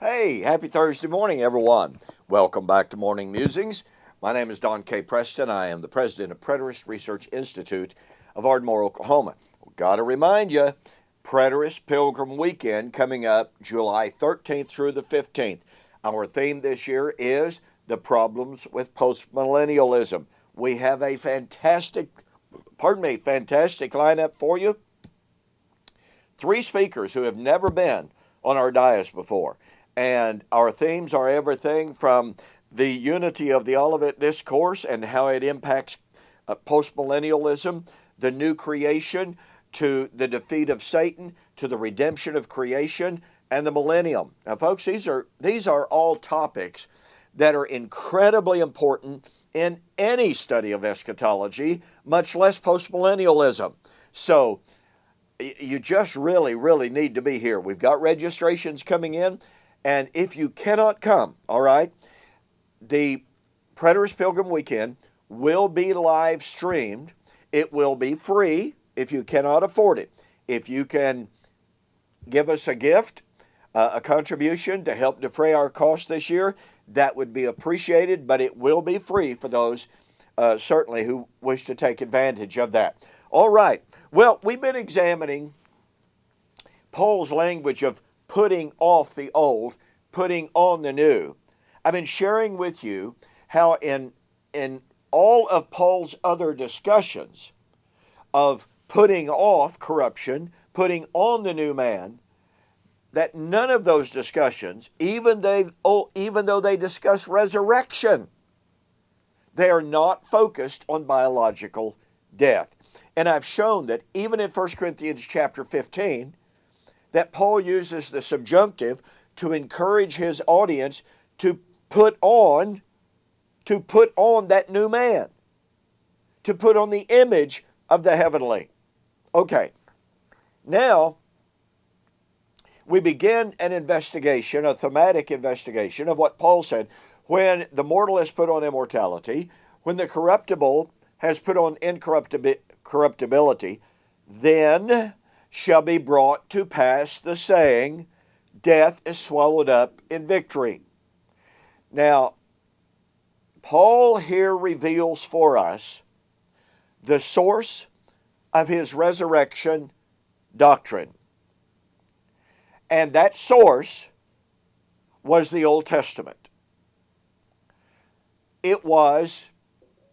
Hey, happy Thursday morning, everyone. Welcome back to Morning Musings. My name is Don K. Preston. I am the president of Preterist Research Institute of Ardmore, Oklahoma. Got to remind you, Preterist Pilgrim Weekend coming up July 13th through the 15th. Our theme this year is the problems with postmillennialism. We have a fantastic lineup for you. 3 speakers who have never been on our dais before. And our themes are everything from the unity of the Olivet Discourse and how it impacts postmillennialism, the new creation, to the defeat of Satan, to the redemption of creation, and the millennium. Now, folks, these are all topics that are incredibly important in any study of eschatology, much less postmillennialism. So, you just really need to be here. We've got registrations coming in, and if you cannot come, all right, the Preterist Pilgrim Weekend will be live streamed. It will be free if you cannot afford it. If you can give us a gift, a contribution to help defray our costs this year, that would be appreciated, but it will be free for those certainly who wish to take advantage of that. All right. Well, we've been examining Paul's language of putting off the old, putting on the new. I've been sharing with you how in all of Paul's other discussions of putting off corruption, putting on the new man, that none of those discussions, even though they discuss resurrection, they are not focused on biological death. And I've shown that even in 1 Corinthians chapter 15, that Paul uses the subjunctive to encourage his audience to put on that new man, to put on the image of the heavenly. Okay, now we begin an investigation, a thematic investigation of what Paul said. When the mortal has put on immortality, when the corruptible has put on incorruptibility, then shall be brought to pass the saying, death is swallowed up in victory. Now, Paul here reveals for us the source of his resurrection doctrine. And that source was the Old Testament. It was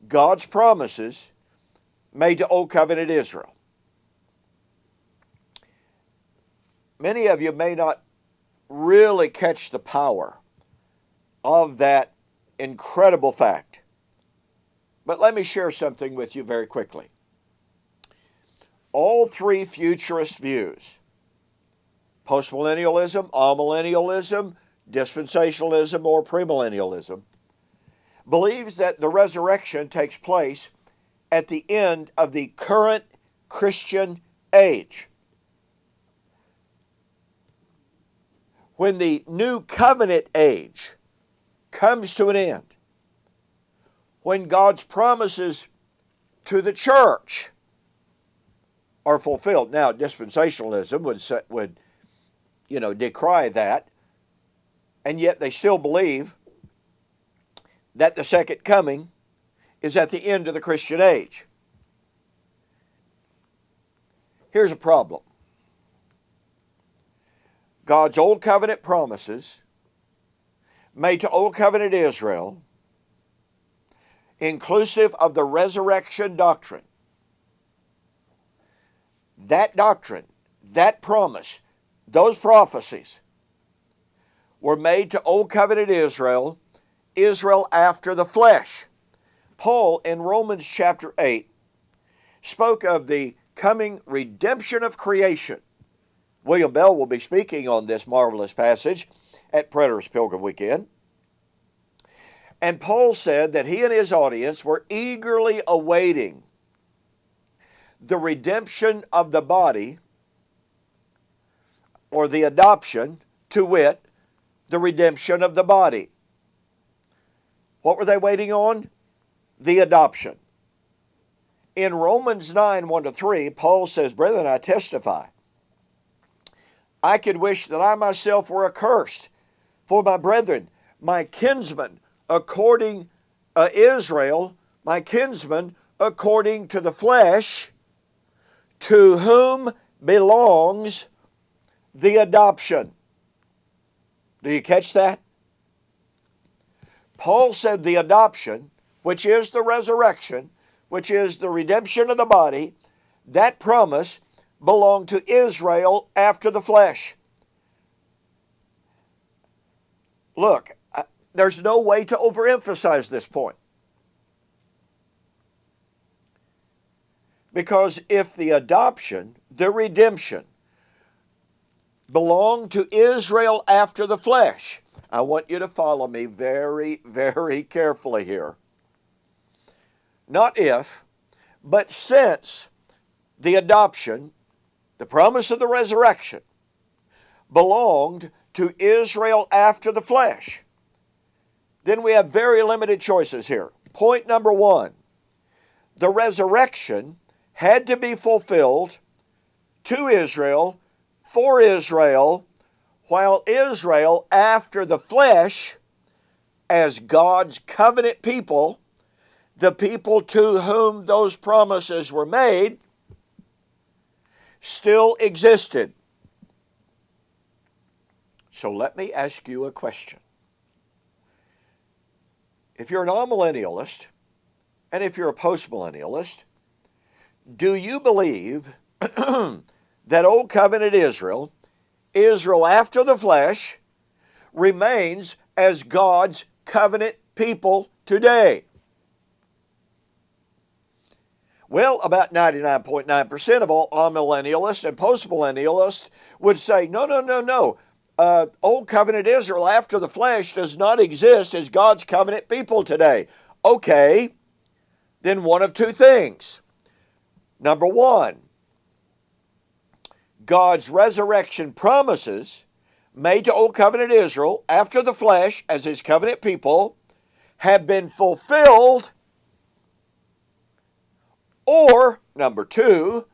God's promises made to Old Covenant Israel. Many of you may not really catch the power of that incredible fact. But let me share something with you very quickly. All 3 futurist views, postmillennialism, amillennialism, dispensationalism, or premillennialism, believes that the resurrection takes place at the end of the current Christian age. When the new covenant age comes to an end, when God's promises to the church are fulfilled. Now, dispensationalism would decry that, and yet they still believe that the second coming is at the end of the Christian age. Here's a problem. God's Old Covenant promises made to Old Covenant Israel, inclusive of the resurrection doctrine, that doctrine, that promise, those prophecies were made to Old Covenant Israel, Israel after the flesh. Paul in Romans chapter 8 spoke of the coming redemption of creation. William Bell will be speaking on this marvelous passage at Preterist Pilgrim Weekend. And Paul said that he and his audience were eagerly awaiting the redemption of the body, or the adoption, to wit, the redemption of the body. What were they waiting on? The adoption. In Romans 9, 1-3, Paul says, "Brethren, I testify, I could wish that I myself were accursed For my brethren, my kinsmen, according Israel, my kinsmen, according to the flesh, to whom belongs the adoption. Do you catch that? Paul said the adoption, which is the resurrection, which is the redemption of the body, that promise belonged to Israel after the flesh. Look, there's no way to overemphasize this point. Because if the adoption, the redemption, belonged to Israel after the flesh, I want you to follow me very, very carefully here. Not if, but since the adoption, the promise of the resurrection, belonged to Israel after the flesh, then we have very limited choices here. Point number one, the resurrection had to be fulfilled to Israel, for Israel, while Israel after the flesh, as God's covenant people, the people to whom those promises were made, still existed. So let me ask you a question. If you're an amillennialist, and if you're a postmillennialist, do you believe that Old Covenant Israel, Israel after the flesh, remains as God's covenant people today? Well, about 99.9% of all amillennialists and postmillennialists would say, no. Old Covenant Israel after the flesh does not exist as God's covenant people today. Okay, then one of two things. Number one, God's resurrection promises made to Old Covenant Israel after the flesh as His covenant people have been fulfilled. Or, number two,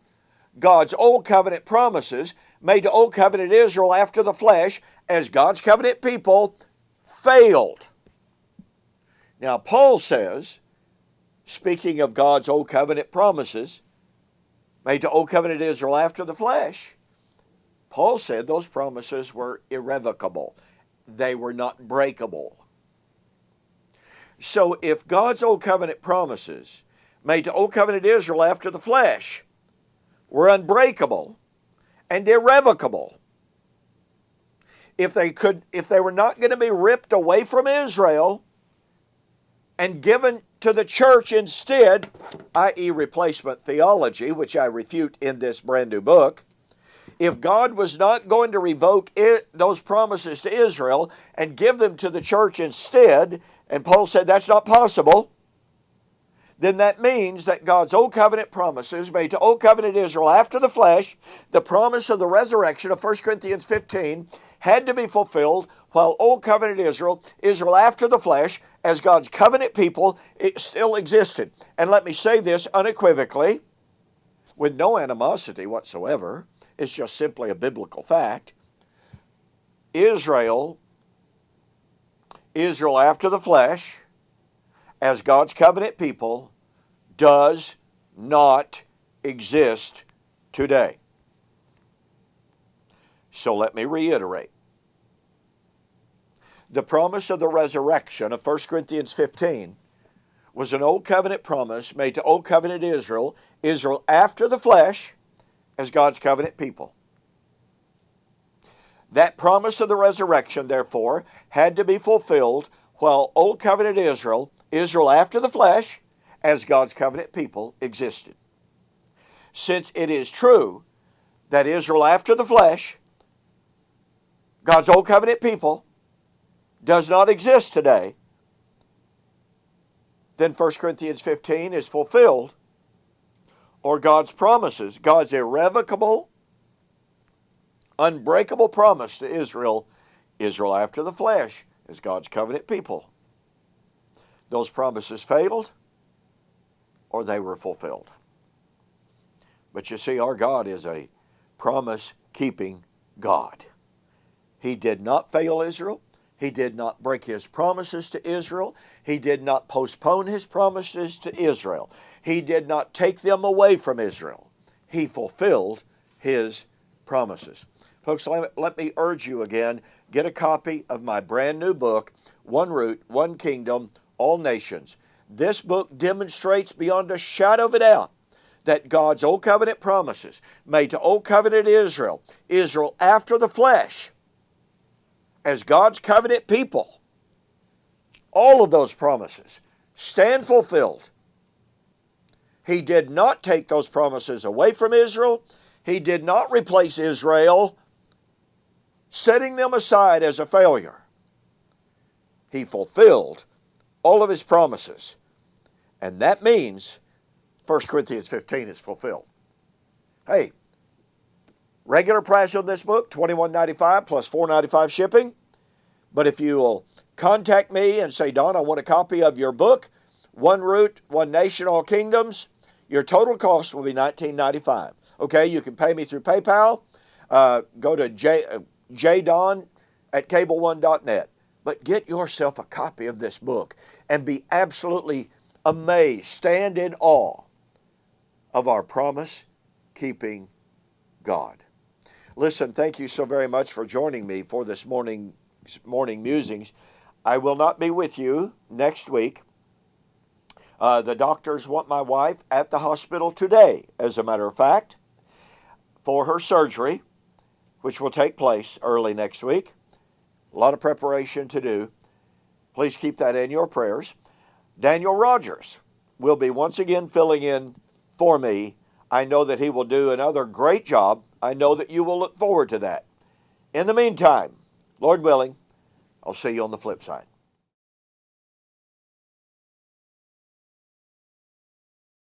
God's Old Covenant promises made to Old Covenant Israel after the flesh as God's covenant people failed. Now, Paul says, speaking of God's Old Covenant promises made to Old Covenant Israel after the flesh, Paul said those promises were irrevocable. They were not breakable. So if God's Old Covenant promises made to Old Covenant Israel after the flesh were unbreakable and irrevocable, if they were not going to be ripped away from Israel and given to the church instead, i.e. replacement theology, which I refute in this brand new book, if God was not going to revoke those promises to Israel and give them to the church instead, and Paul said that's not possible, then that means that God's Old Covenant promises made to Old Covenant Israel after the flesh, the promise of the resurrection of 1 Corinthians 15, had to be fulfilled while Old Covenant Israel after the flesh, as God's covenant people, it still existed. And let me say this unequivocally, with no animosity whatsoever, it's just simply a biblical fact. Israel after the flesh, as God's covenant people, does not exist today. So let me reiterate. The promise of the resurrection of 1 Corinthians 15 was an Old Covenant promise made to Old Covenant Israel after the flesh, as God's covenant people. That promise of the resurrection, therefore, had to be fulfilled while Old Covenant Israel after the flesh, as God's covenant people, existed. Since it is true that Israel after the flesh, God's Old Covenant people, does not exist today, then 1 Corinthians 15 is fulfilled, or God's promises, God's irrevocable, unbreakable promise to Israel after the flesh, as God's covenant people. Those promises failed, or they were fulfilled. But you see, our God is a promise-keeping God. He did not fail Israel. He did not break his promises to Israel. He did not postpone his promises to Israel. He did not take them away from Israel. He fulfilled his promises. Folks, let me urge you again, get a copy of my brand new book, One Root, One Kingdom, All Nations. This book demonstrates beyond a shadow of a doubt that God's Old Covenant promises made to Old Covenant Israel, Israel after the flesh, as God's covenant people, all of those promises stand fulfilled. He did not take those promises away from Israel. He did not replace Israel, setting them aside as a failure. He fulfilled all of his promises. And that means 1 Corinthians 15 is fulfilled. Hey, regular price on this book, $21.95 plus $4.95 shipping. But if you will contact me and say, Don, I want a copy of your book, One Root, One Nation, All Kingdoms, your total cost will be $19.95. Okay, you can pay me through PayPal. Go to jdon@cableone.net. But get yourself a copy of this book and be absolutely amazed, stand in awe of our promise-keeping God. Listen, thank you so very much for joining me for this morning musings. I will not be with you next week. The doctors want my wife at the hospital today, as a matter of fact, for her surgery, which will take place early next week. A lot of preparation to do. Please keep that in your prayers. Daniel Rogers will be once again filling in for me. I know that he will do another great job. I know that you will look forward to that. In the meantime, Lord willing, I'll see you on the flip side.